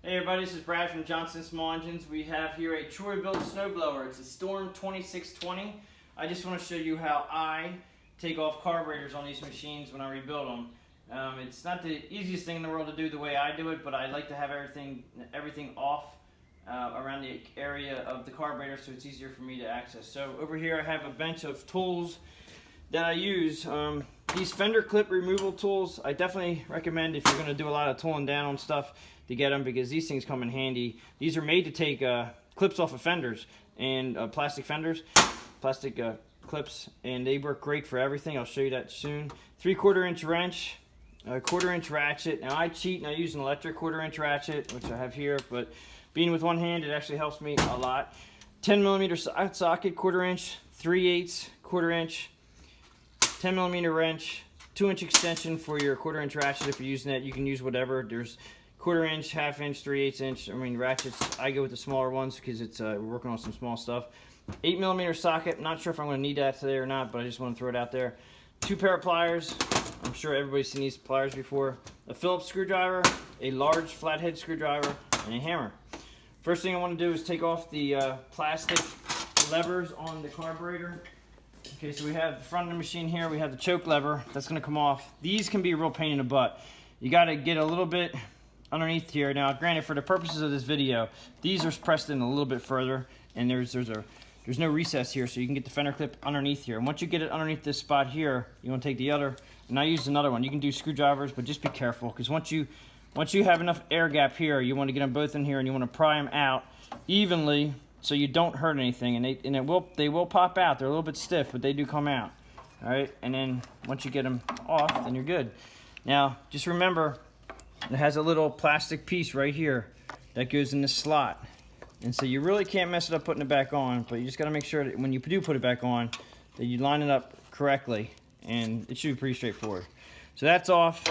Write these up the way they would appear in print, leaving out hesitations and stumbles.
Hey everybody, this is Brad from Johnson Small Engines. We have here a Troy-bilt snowblower. It's a Storm 2620. I just want to show you how I take off carburetors on these machines when I rebuild them. It's not the easiest thing in the world to do the way I do it, but I like to have everything off around the area of the carburetor so it's easier for me to access. So over here I have a bunch of tools that I use. These fender clip removal tools, I definitely recommend if you're going to do a lot of tooling down on stuff to get them, because these things come in handy. These are made to take clips off of fenders and plastic fenders, plastic clips, and they work great for everything. I'll show you that soon. 3/4 inch wrench, a 1/4 inch ratchet. Now I cheat and I use an electric 1/4 inch ratchet, which I have here, but being with one hand, it actually helps me a lot. 10mm socket, 1/4 inch, 3/8, 1/4 inch, 10mm wrench, 2-inch extension for your 1/4 inch ratchet. If you're using it, you can use whatever. There's 1/4 inch, 1/2 inch, 3/8 inch. I mean, ratchets, I go with the smaller ones because it's we're working on some small stuff. 8mm socket. Not sure if I'm going to need that today or not, but I just want to throw it out there. 2 pair of pliers. I'm sure everybody's seen these pliers before. A Phillips screwdriver, a large flathead screwdriver, and a hammer. First thing I want to do is take off the plastic levers on the carburetor. Okay, so we have the front of the machine here. We have the choke lever that's going to come off. These can be a real pain in the butt. You got to get a little bit underneath here. Now, granted, for the purposes of this video, these are pressed in a little bit further, and there's no recess here, so you can get the fender clip underneath here. And once you get it underneath this spot here, you want to take the other, and I used another one. You can do screwdrivers, but just be careful, because once you have enough air gap here, you want to get them both in here, and you want to pry them out evenly so you don't hurt anything. And they will pop out. They're a little bit stiff, but they do come out. All right, and then once you get them off, then you're good. Now, just remember, it has a little plastic piece right here that goes in this slot. And so you really can't mess it up putting it back on, but you just got to make sure that when you do put it back on, that you line it up correctly, and it should be pretty straightforward. So that's off.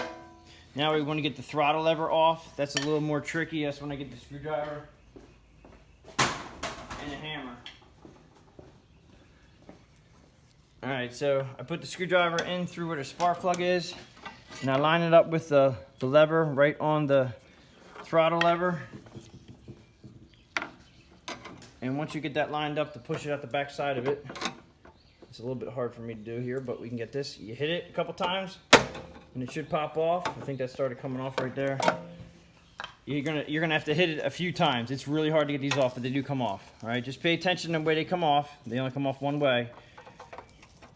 Now we want to get the throttle lever off. That's a little more tricky. That's when I get the screwdriver and a hammer. Alright, so I put the screwdriver in through where the spark plug is, and I line it up with the lever right on the throttle lever. And once you get that lined up, to push it out the back side of it. It's a little bit hard for me to do here, but we can get this. You hit it a couple times and it should pop off. I think that started coming off right there. You're gonna have to hit it a few times. It's really hard to get these off, but they do come off. All right, just pay attention to the way they come off. They only come off one way,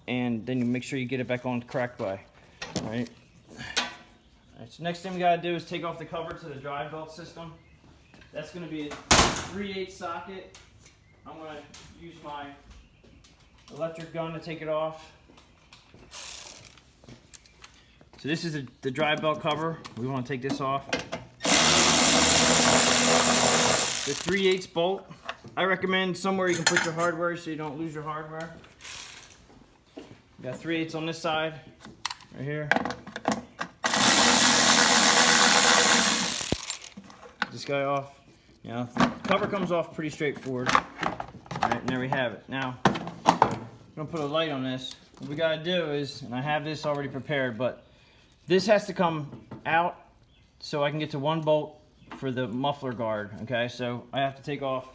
and then you make sure you get it back on the correct way. All right. So next thing we gotta do is take off the cover to the drive belt system. That's gonna be a 3/8 socket. I'm gonna use my electric gun to take it off. So this is the drive belt cover. We wanna take this off. The 3/8 bolt. I recommend somewhere you can put your hardware so you don't lose your hardware. We got 3/8 on this side, right here. This guy off. Now, the cover comes off pretty straightforward. Alright, and there we have it. Now, I'm going to put a light on this. What we got to do is, and I have this already prepared, but this has to come out so I can get to one bolt for the muffler guard. Okay, so I have to take off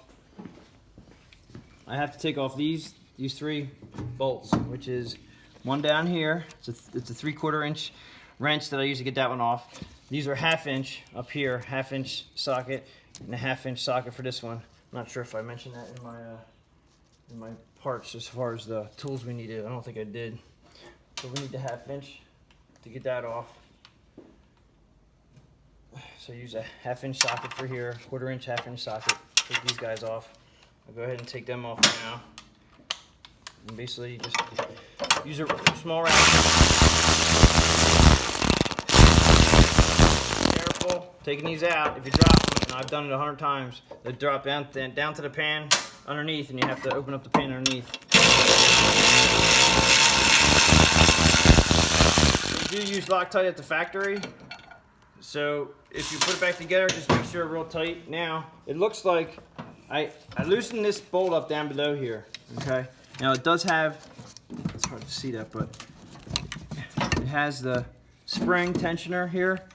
these 3 bolts, which is one down here. It's a 3/4 inch wrench that I use to get that one off. These are 1/2 inch up here, 1/2 inch socket, and a 1/2 inch socket for this one. I'm not sure if I mentioned that in my parts as far as the tools we needed. I don't think I did. So we need the 1/2 inch to get that off. So use a 1/2 inch socket for here, 1/4 inch, 1/2 inch socket. Take these guys off. I'll go ahead and take them off now. And basically just use a small ratchet. Taking these out, if you drop them, and I've done it 100 times, they drop down to the pan underneath, and you have to open up the pan underneath. We do use Loctite at the factory, so if you put it back together, just make sure real tight. Now, it looks like I loosened this bolt up down below here, okay? Now it does have, it's hard to see that, but it has the spring tensioner here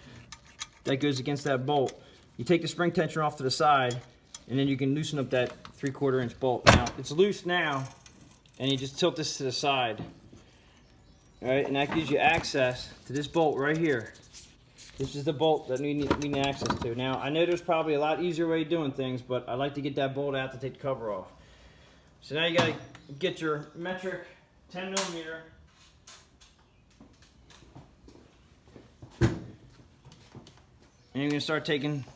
that goes against that bolt. you take the spring tensioner off to the side, and then you can loosen up that 3/4 inch bolt. Now, it's loose now, and you just tilt this to the side. All right, and that gives you access to this bolt right here. This is the bolt that we need access to. Now, I know there's probably a lot easier way of doing things, but I like to get that bolt out to take the cover off. So now you gotta get your metric 10mm. And you're gonna start taking,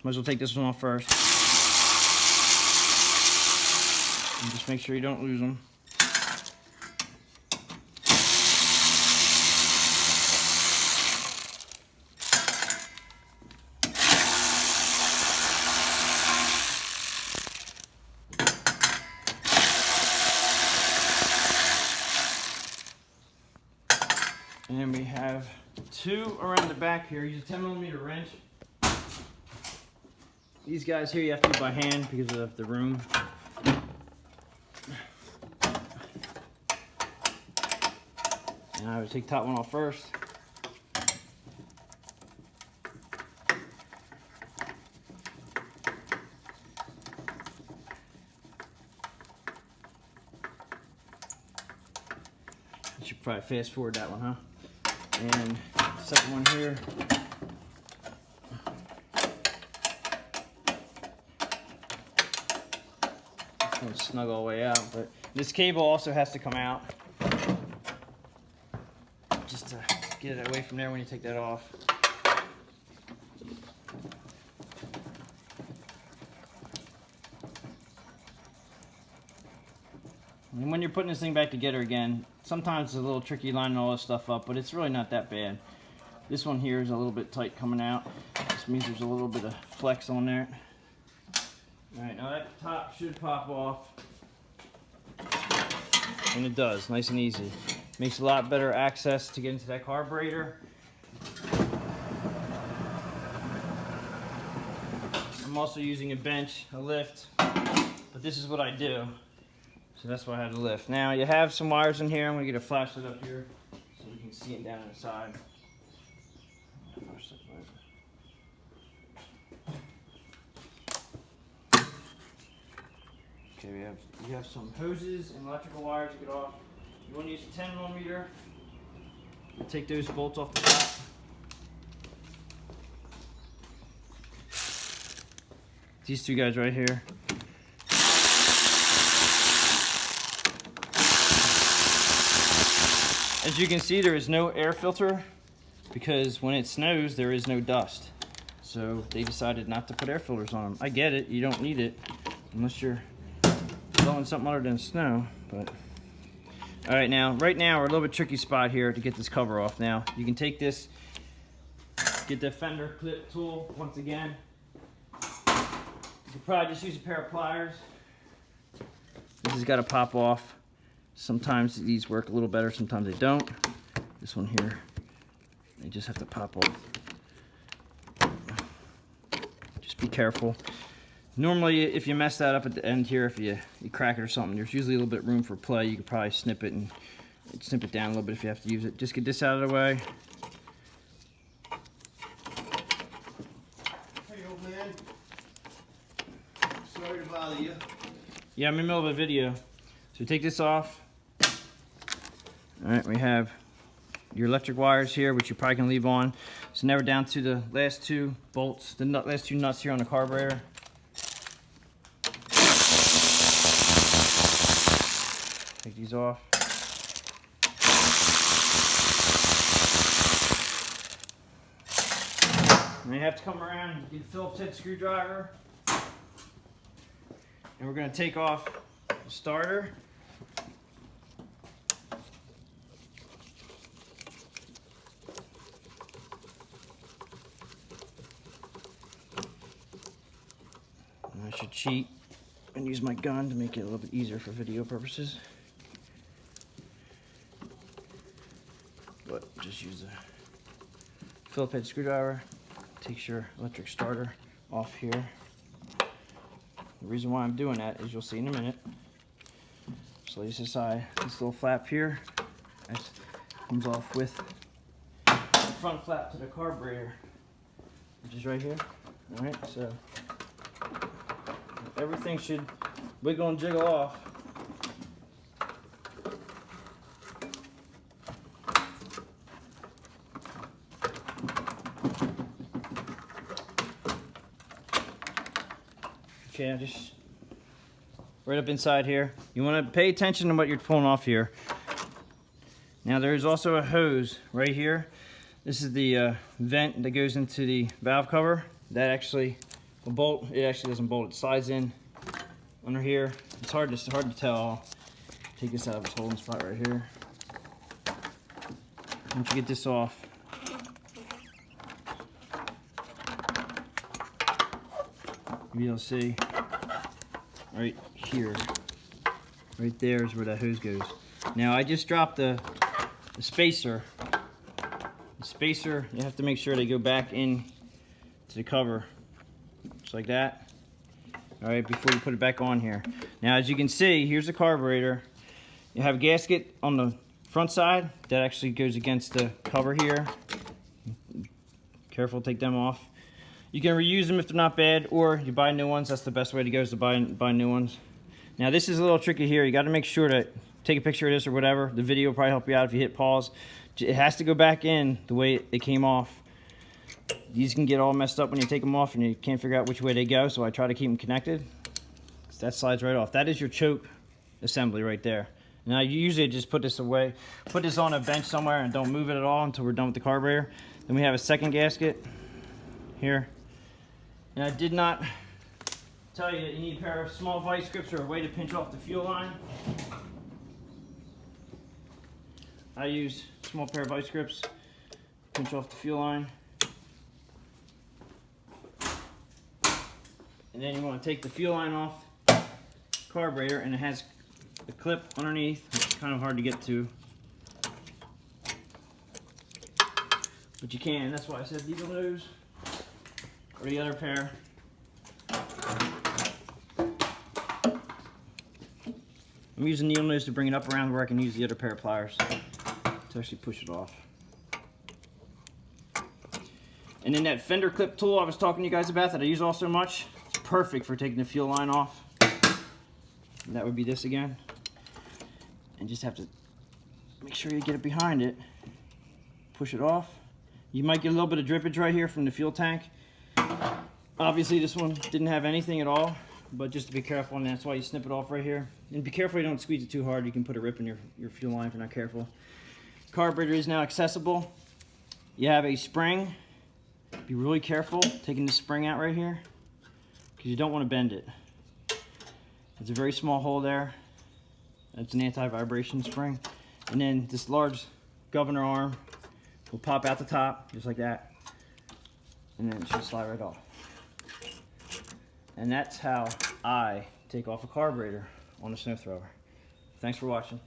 might as well take this one off first. And just make sure you don't lose them. And then we have 2 around the back here. Use a 10mm wrench. These guys here you have to do by hand because of the room. And I would take the top one off first. You should probably fast forward that one, huh? And the second one here. It's going to snug all the way out, but this cable also has to come out just to get it away from there when you take that off. And when you're putting this thing back together again, sometimes it's a little tricky lining all this stuff up, but it's really not that bad. This one here is a little bit tight coming out. This means there's a little bit of flex on there. Alright, now that top should pop off. And it does, nice and easy. Makes a lot better access to get into that carburetor. I'm also using a bench, a lift, but this is what I do. So that's why I had to lift. Now you have some wires in here. I'm going to get a flashlight up here so you can see it down on the side. Okay, we have some hoses and electrical wires to get off. You want to use a 10mm. Take those bolts off the top. These 2 guys right here. As you can see, there is no air filter because when it snows, there is no dust. So they decided not to put air filters on them. I get it, you don't need it unless you're blowing something other than snow. But all right, right now we're a little bit tricky spot here to get this cover off. Now you can take this, get the fender clip tool once again. You could probably just use a pair of pliers. This has got to pop off. Sometimes these work a little better, sometimes they don't. This one here, they just have to pop off. Just be careful. Normally, if you mess that up at the end here, if you crack it or something, there's usually a little bit room for play. You could probably snip it and snip it down a little bit if you have to use it. Just get this out of the way. Hey, old man. Sorry to bother you. Yeah, I'm in the middle of a video. So take this off. Alright, we have your electric wires here, which you probably can leave on. So now we're down to the last 2 bolts, the last 2 nuts here on the carburetor. Take these off. And you have to come around and get a Phillips head screwdriver. And we're going to take off the starter. And I should cheat and use my gun to make it a little bit easier for video purposes. But just use a Phillips head screwdriver. Takes your electric starter off here. The reason why I'm doing that is you'll see in a minute. So lay this aside. This little flap here comes off with the front flap to the carburetor, which is right here. All right, so everything should wiggle and jiggle off. Okay, I just right up inside here. You want to pay attention to what you're pulling off here. Now there is also a hose right here. This is the vent that goes into the valve cover. That actually will bolt. It actually doesn't bolt. It slides in under here. It's hard to tell. I'll take this out of its holding spot right here. Once you get this off, you'll be able to see right here. Right there is where that hose goes. Now I just dropped the spacer. The spacer, you have to make sure they go back in to the cover, just like that. All right, before you put it back on here. Now, as you can see, here's the carburetor. You have a gasket on the front side that actually goes against the cover here. Careful, take them off. You can reuse them if they're not bad, or you buy new ones. That's the best way to go, is to buy new ones. Now, this is a little tricky here. You got to make sure to take a picture of this or whatever. The video will probably help you out if you hit pause. It has to go back in the way it came off. These can get all messed up when you take them off and you can't figure out which way they go, so I try to keep them connected. So that slides right off. That is your choke assembly right there. Now, you usually just put this away, put this on a bench somewhere and don't move it at all until we're done with the carburetor. Then we have a second gasket here. And I did not tell you that you need a pair of small vice grips or a way to pinch off the fuel line. I use a small pair of vice grips, pinch off the fuel line. And then you want to take the fuel line off the carburetor, and it has a clip underneath. It's kind of hard to get to, but you can. That's why I said either those or the other pair. I'm using needle nose to bring it up around where I can use the other pair of pliers to actually push it off. And then that fender clip tool I was talking to you guys about that I use all so much, it's perfect for taking the fuel line off. And that would be this again. And just have to make sure you get it behind it. Push it off. You might get a little bit of drippage right here from the fuel tank. Obviously this one didn't have anything at all, but just to be careful, and that's why you snip it off right here. And be careful you don't squeeze it too hard. You can put a rip in your fuel line if you're not careful. Carburetor is now accessible. You have a spring. Be really careful taking the spring out right here, because you don't want to bend it. It's a very small hole there. It's an anti-vibration spring. And then this large governor arm will pop out the top, just like that. And then it should slide right off. And that's how I take off a carburetor on a snow thrower. Thanks for watching.